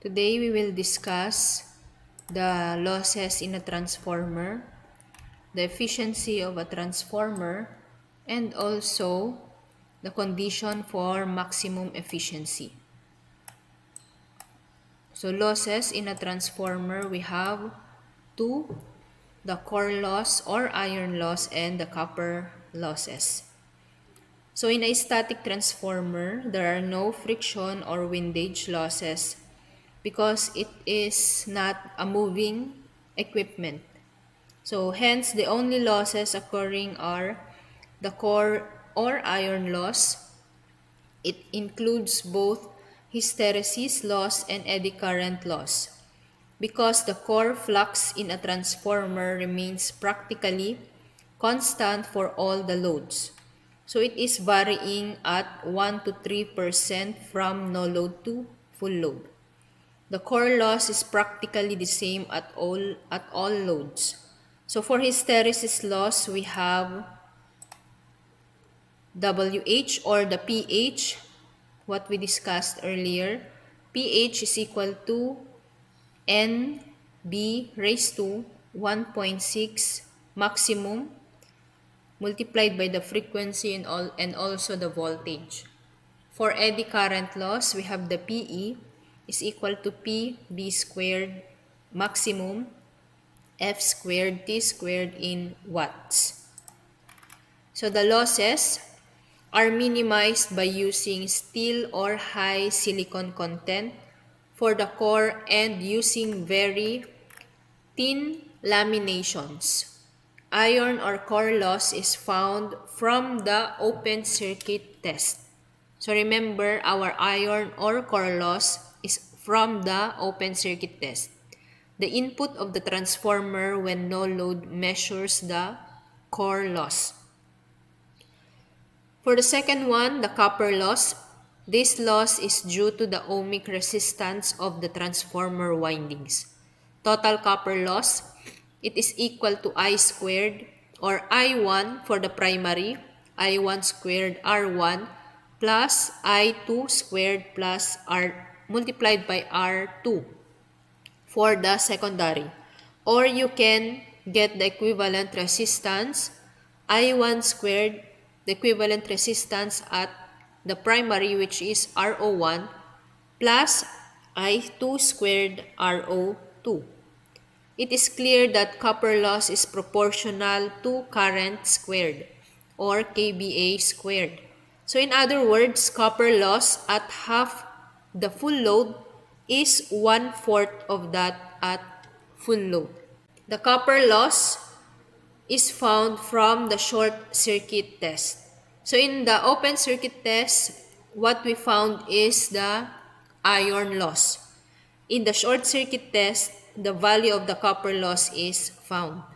Today we will discuss the losses in a transformer, the efficiency of a transformer, and also the condition for maximum efficiency. So losses in a transformer, we have two: the core loss or iron loss and the copper losses. So in a static transformer, there are no friction or windage losses because it is not a moving equipment. So hence the only losses occurring are the core or iron loss. It includes both hysteresis loss and eddy current loss because the core flux in a transformer remains practically constant for all the loads. So it is varying at 1 to 3% from no load to full load. The core loss is practically the same at all loads. So for hysteresis loss, we have WH or the pH, what we discussed earlier. pH is equal to NB raised to 1.6 maximum multiplied by the frequency and also the voltage. For eddy current loss, we have the PE is equal to PB squared maximum F squared T squared in watts. So the losses are minimized by using steel or high silicon content for the core and using very thin laminations. Iron or core loss is found from the open circuit test. So remember, our iron or core loss is from the open circuit test. The input of the transformer when no load measures the core loss. For the second one, the copper loss, this loss is due to the ohmic resistance of the transformer windings. Total copper loss, it is equal to I squared or I1 for the primary, I1 squared R1 plus I2 squared plus R multiplied by R2 for the secondary. Or you can get the equivalent resistance, I1 squared, the equivalent resistance at the primary, which is RO1, plus I2 squared RO2. It is clear that copper loss is proportional to current squared or kVA squared. So in other words, copper loss at half the full load is 1/4 of that at full load. The copper loss is found from the short circuit test. So in the open circuit test, what we found is the iron loss. In the short circuit test, the value of the copper loss is found.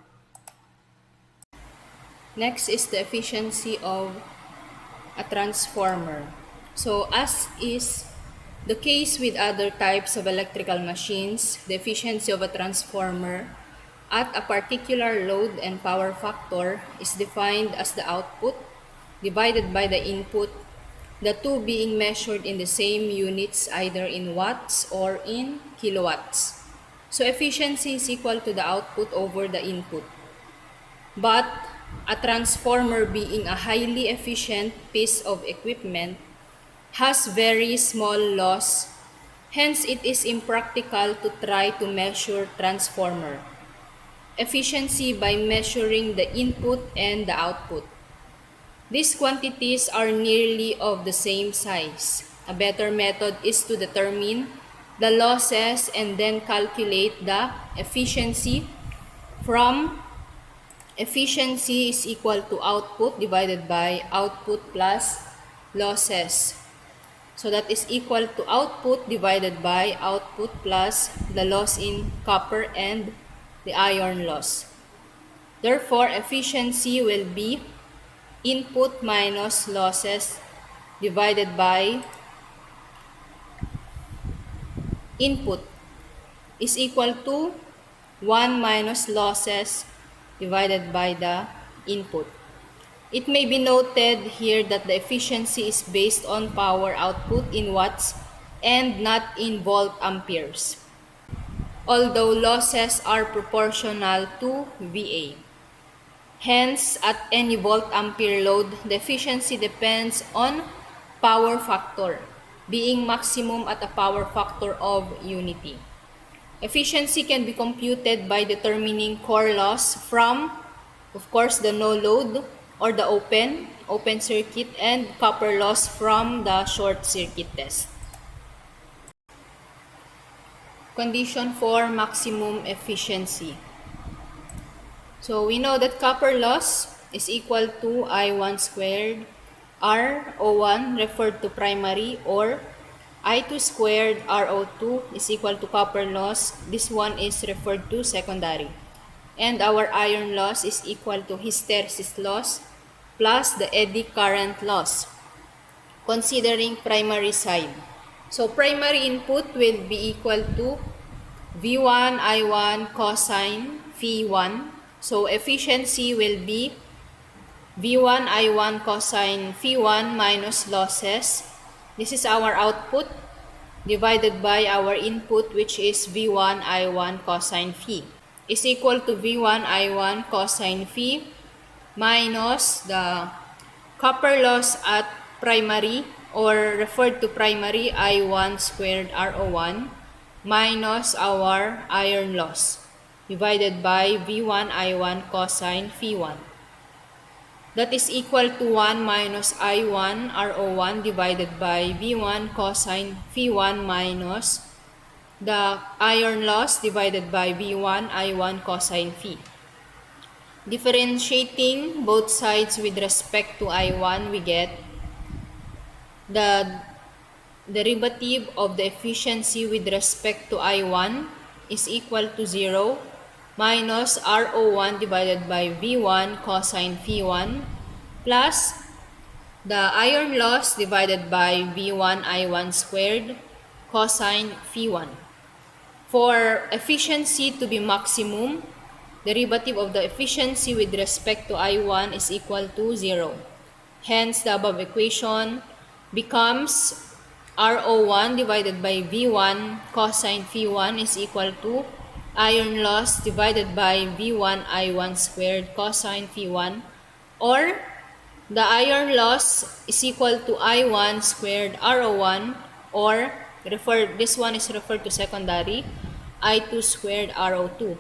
Next is the efficiency of a transformer. So as is the case with other types of electrical machines, the efficiency of a transformer at a particular load and power factor is defined as the output divided by the input, the two being measured in the same units either in watts or in kilowatts. So efficiency is equal to the output over the input. But a transformer, being a highly efficient piece of equipment, has very small loss. Hence, it is impractical to try to measure transformer efficiency by measuring the input and the output. These quantities are nearly of the same size. A better method is to determine the losses and then calculate the efficiency from efficiency is equal to output divided by output plus losses. So that is equal to output divided by output plus the loss in copper and the iron loss. Therefore, efficiency will be input minus losses divided by input is equal to 1 minus losses divided by the input. It may be noted here that the efficiency is based on power output in watts and not in volt amperes, although losses are proportional to VA. Hence, at any volt ampere load, the efficiency depends on power factor, being maximum at a power factor of unity. Efficiency can be computed by determining core loss from, of course, the no load or the open circuit, and copper loss from the short circuit test. Condition for maximum efficiency. So we know that copper loss is equal to I1 squared RO1 referred to primary, or I2 squared RO2 is equal to copper loss. This one is referred to secondary. And our iron loss is equal to hysteresis loss plus the eddy current loss, considering primary side. So primary input will be equal to V1 I1 cosine phi1. So efficiency will be V1 I1 cosine phi1 minus losses. This is our output divided by our input, which is V1 I1 cosine phi, is equal to V1 I1 cosine phi minus the copper loss at primary, or referred to primary, I1 squared RO1 minus our iron loss divided by V1 I1 cosine phi1. That is equal to 1 minus I1 RO1 divided by V1 cosine phi1 minus the iron loss divided by V1 I1 cosine phi. Differentiating both sides with respect to I1, we get the derivative of the efficiency with respect to I1 is equal to 0 minus RO1 divided by V1 cosine phi1 plus the iron loss divided by V1 I1 squared cosine phi1. For efficiency to be maximum, derivative of the efficiency with respect to I1 is equal to 0. Hence, the above equation becomes RO1 divided by V1 cosine phi1 is equal to iron loss divided by V1 I1 squared cosine phi1, or the iron loss is equal to I1 squared RO1, or this one is referred to secondary, I2 squared RO2.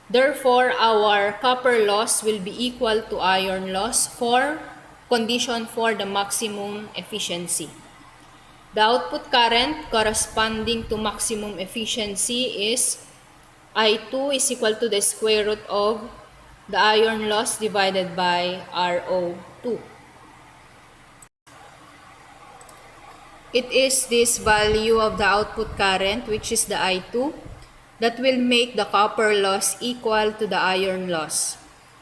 Therefore, our copper loss will be equal to iron loss for condition for the maximum efficiency. The output current corresponding to maximum efficiency is I2 is equal to the square root of the iron loss divided by RO2. It is this value of the output current, which is the I2, that will make the copper loss equal to the iron loss.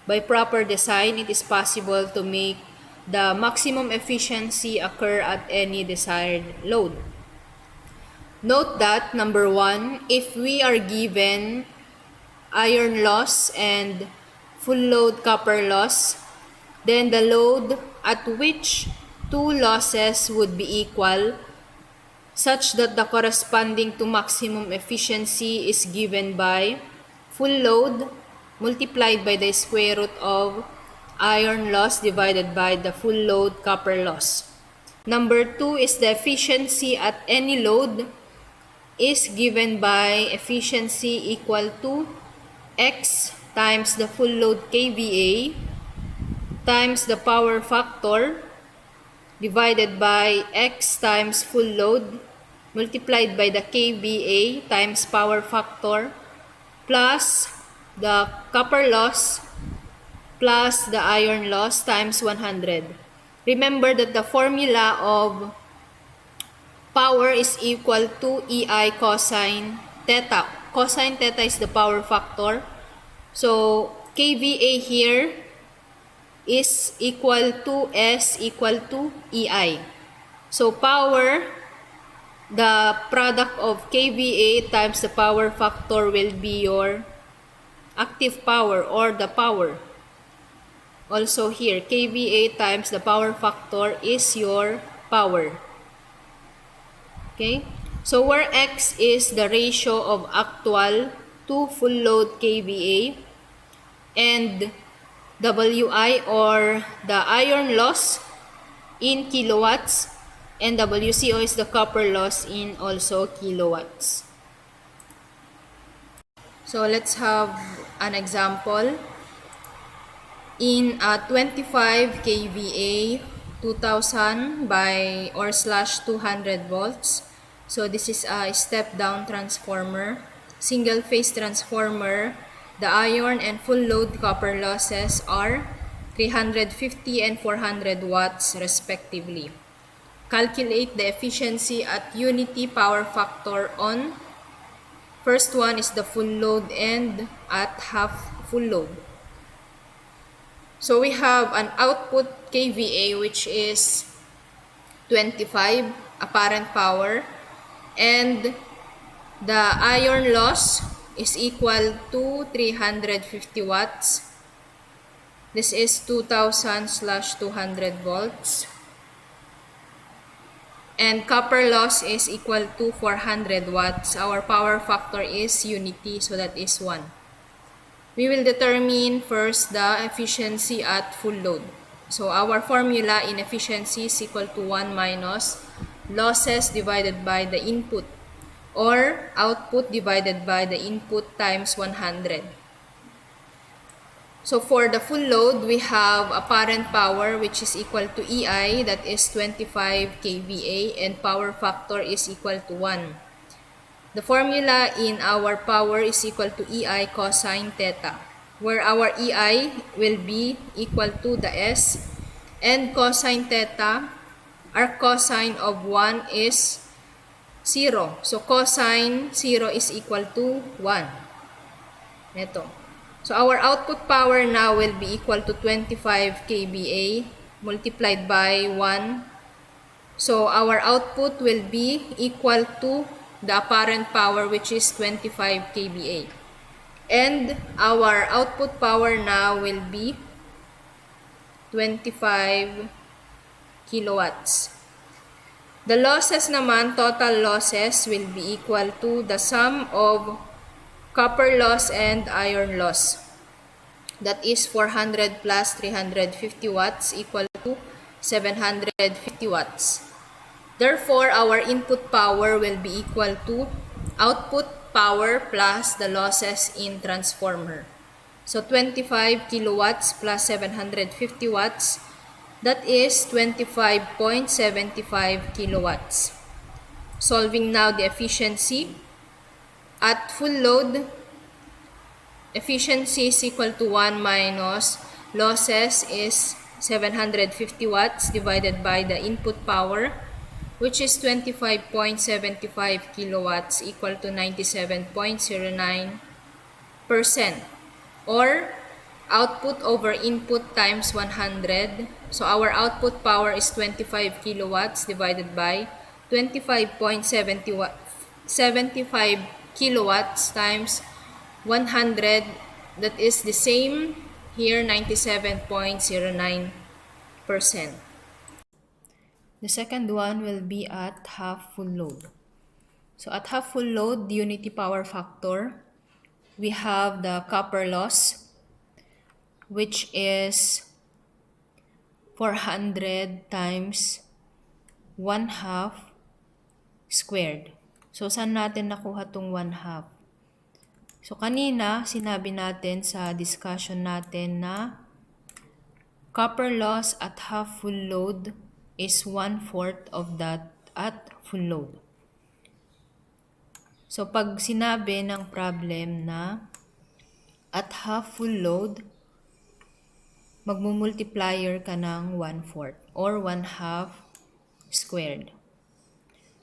By proper design, it is possible to make the maximum efficiency occur at any desired load. Note that, number 1, if we are given iron loss and full load copper loss, then the load at which two losses would be equal, such that the corresponding to maximum efficiency is given by full load multiplied by the square root of iron loss divided by the full load copper loss. Number 2 is the efficiency at any load is given by efficiency equal to X times the full load kVA times the power factor divided by X times full load multiplied by the kVA times power factor plus the copper loss plus the iron loss times 100. Remember that the formula of power is equal to EI cosine theta. Cosine theta is the power factor. So, kVA here is equal to S equal to EI. So, power, the product of kVA times the power factor will be your active power, or the power. Also here, kVA times the power factor is your power. Okay? So where X is the ratio of actual to full load kVA and WI or the iron loss in kilowatts, and WCO is the copper loss in also kilowatts. So let's have an example. In a 25 kVA 2000 by or slash 200 volts. So this is a step down transformer, single phase transformer. The iron and full load copper losses are 350 and 400 watts respectively. Calculate the efficiency at unity power factor on first one is the full load and at half full load. So we have an output kVA which is 25 apparent power, and the iron loss is equal to 350 watts. This is 2000 slash 200 volts. And copper loss is equal to 400 watts. Our power factor is unity, so that is 1. We will determine first the efficiency at full load. So our formula in efficiency is equal to 1 minus losses divided by the input, or output divided by the input times 100. So for the full load, we have apparent power which is equal to EI, that is 25 kVA, and power factor is equal to 1. The formula in our power is equal to EI cosine theta, where our EI will be equal to the S, and cosine theta, our cosine of 1 is 0. So cosine 0 is equal to 1. Ito. So our output power now will be equal to 25 kVA multiplied by 1. So our output will be equal to the apparent power which is 25 kVA. And our output power now will be 25 kilowatts. The losses naman, total losses, will be equal to the sum of copper loss and iron loss. That is 400 plus 350 watts equal to 750 watts. Therefore, our input power will be equal to output power plus the losses in transformer. So 25 kilowatts plus 750 watts, that is 25.75 kilowatts. Solving now the efficiency. At full load, efficiency is equal to 1 minus losses is 750 watts divided by the input power, which is 25.75 kilowatts equal to 97.09%, or output over input times 100. So our output power is 25 kilowatts divided by 25.75 kilowatts times 100. That is the same here, 97.09%. The second one will be at half full load. So at half full load, the unity power factor, we have the copper loss, which is 400 times 1/2 squared. So saan natin nakuha tong 1/2? So kanina, sinabi natin sa discussion natin na copper loss at half full load is 1/4 of that at full load. So pag sinabi ng problem na at half full load, magmumultiplier ka ng 1/4 or 1/2 squared.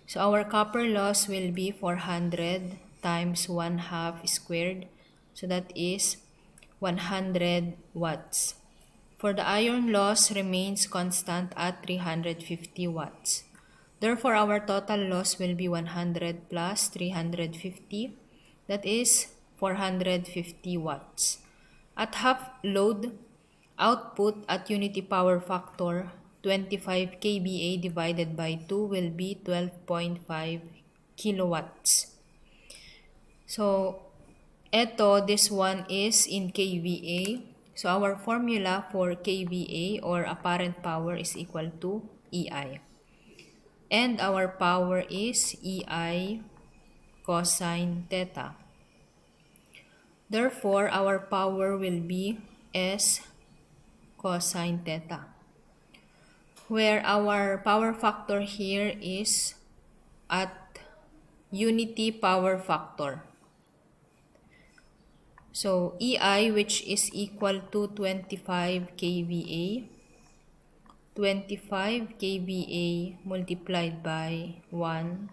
So our copper loss will be 400 times 1/2 squared. So that is 100 watts. For the iron loss remains constant at 350 watts. Therefore, our total loss will be 100 plus 350. That is 450 watts. At half load, output at unity power factor 25 kVA divided by 2 will be 12.5 kilowatts. So, this one is in kVA. So, our formula for kVA or apparent power is equal to EI. And our power is EI cosine theta. Therefore, our power will be S cosine theta, where our power factor here is at unity power factor. So, EI, which is equal to 25 kVA, 25 kVA multiplied by 1,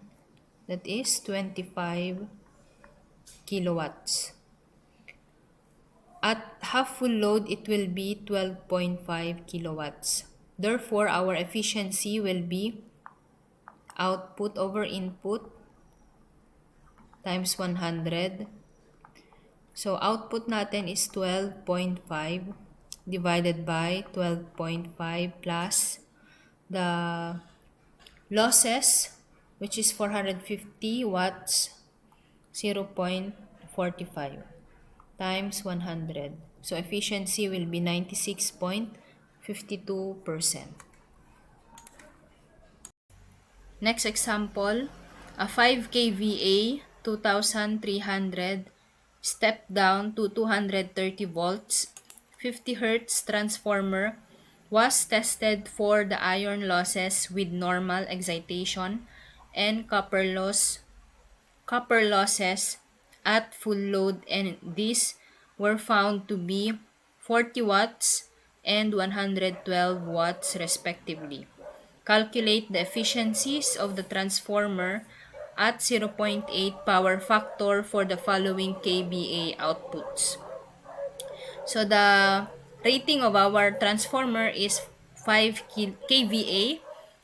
that is 25 kilowatts. At half full load, it will be 12.5 kilowatts. Therefore, our efficiency will be output over input times 100. So, output natin is 12.5 divided by 12.5 plus the losses, which is 450 watts, 0.45 times 100. So, efficiency will be 96.52%. Next example, a 5 kVA 2300 step down to 230 volts 50 Hz transformer was tested for the iron losses with normal excitation and copper losses at full load, and these were found to be 40 watts and 112 watts respectively. Calculate the efficiencies of the transformer at 0.8 power factor for the following kVA outputs. So the rating of our transformer is 5 kVA,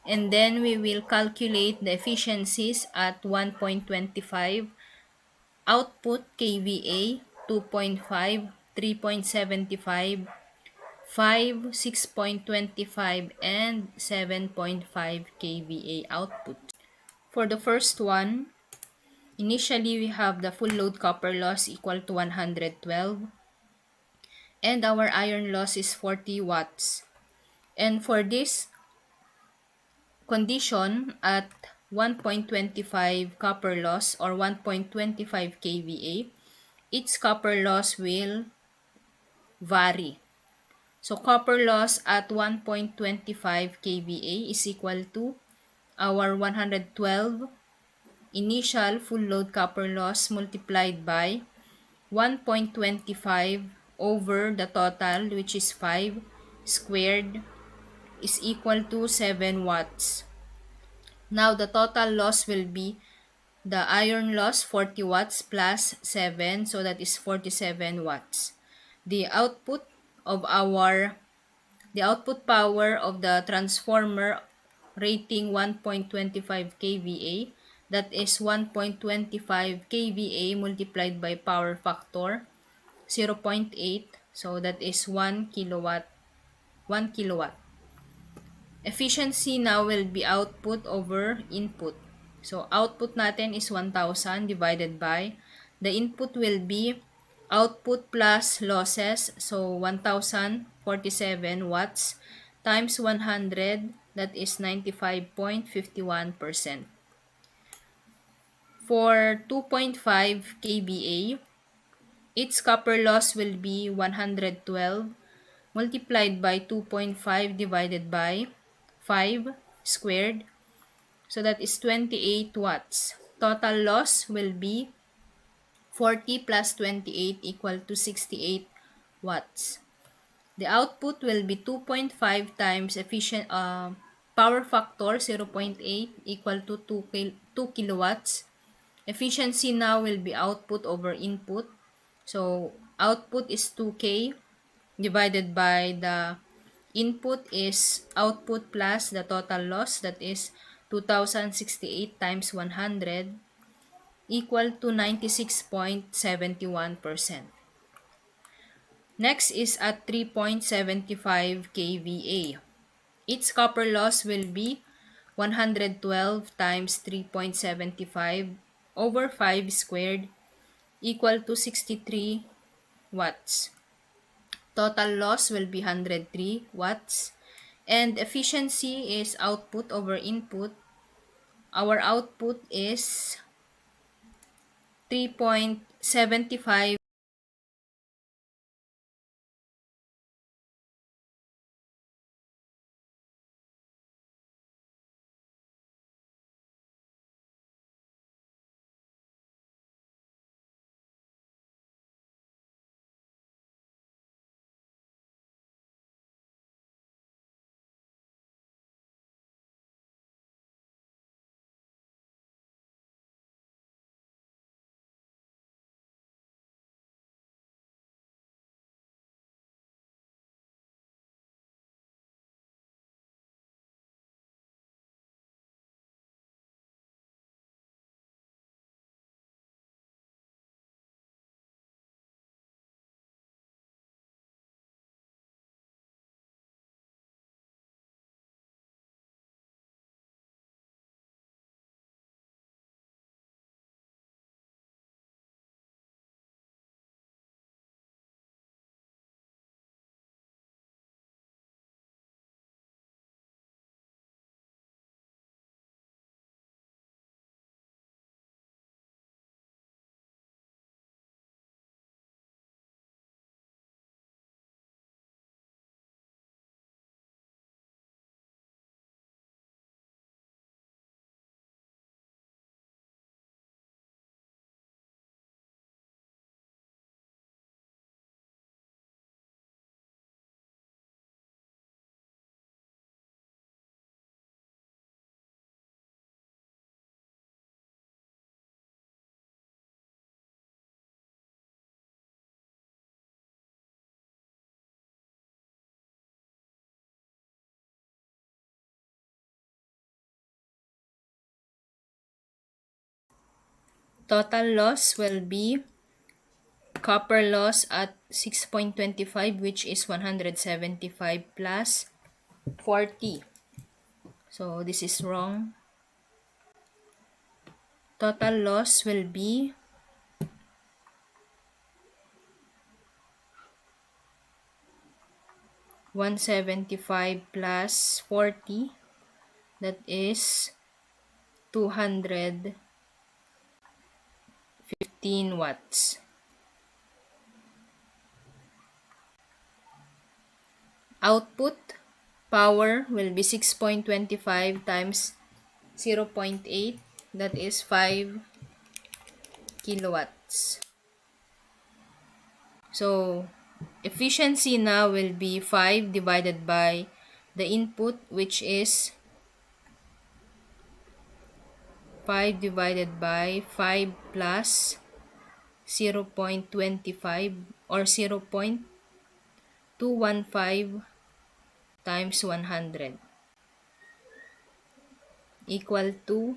and then we will calculate the efficiencies at 1.25 output kVA, 2.5, 3.75, 5, 6.25, and 7.5 kVA output. For the first one, initially we have the full load copper loss equal to 112, and our iron loss is 40 watts. And for this condition, at 1.25 copper loss or 1.25 kVA, its copper loss will vary. So, copper loss at 1.25 kVA is equal to our 112 initial full load copper loss multiplied by 1.25 over the total, which is 5 squared, is equal to 7 watts. Now, the total loss will be the iron loss 40 watts plus 7, so that is 47 watts. The output power of the transformer rating 1.25 kVA, that is 1.25 kVA multiplied by power factor 0.8, so that is 1 kilowatt. Efficiency now will be output over input. So, output natin is 1,000 divided by, the input will be output plus losses, so 1,047 watts times 100, that is 95.51%. For 2.5 kVA, its copper loss will be 112 multiplied by 2.5 divided by 5 squared, so that is 28 watts. Total loss will be 40 plus 28 equal to 68 watts. The output will be 2.5 times power factor 0.8 equal to 2 kilowatts. Efficiency now will be output over input. So, output is 2K divided by the input is output plus the total loss, that is 2,068 times 100 equal to 96.71%. Next is at 3.75 kVA. Its copper loss will be 112 times 3.75 over 5 squared equal to 63 watts. Total loss will be 103 watts. And efficiency is output over input. Our output is 3.75. Total loss will be copper loss at 6.25, which is 175 plus 40. So this is wrong. Total loss will be 175 plus 40, that is 215 watts. Output power will be 6.25 times 0.8, that is 5 kilowatts. So efficiency now will be 5 divided by the input, which is 5 divided by 5 plus 0.25 or 0.215 times 100 equal to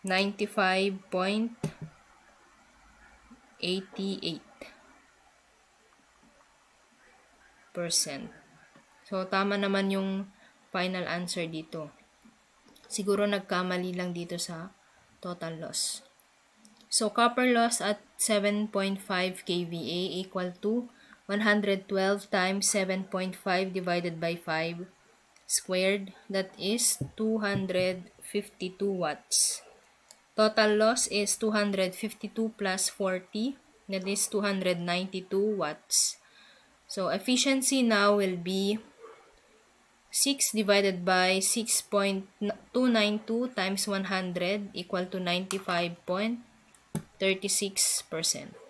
95.88%. So, tama naman yung final answer dito. Siguro nagkamali lang dito sa total loss. So, copper loss at 7.5 kVA equal to 112 times 7.5 divided by 5 squared, that is 252 watts. Total loss is 252 plus 40, that is 292 watts. So, efficiency now will be 6 divided by 6.292 times 100 equal to 95.36%.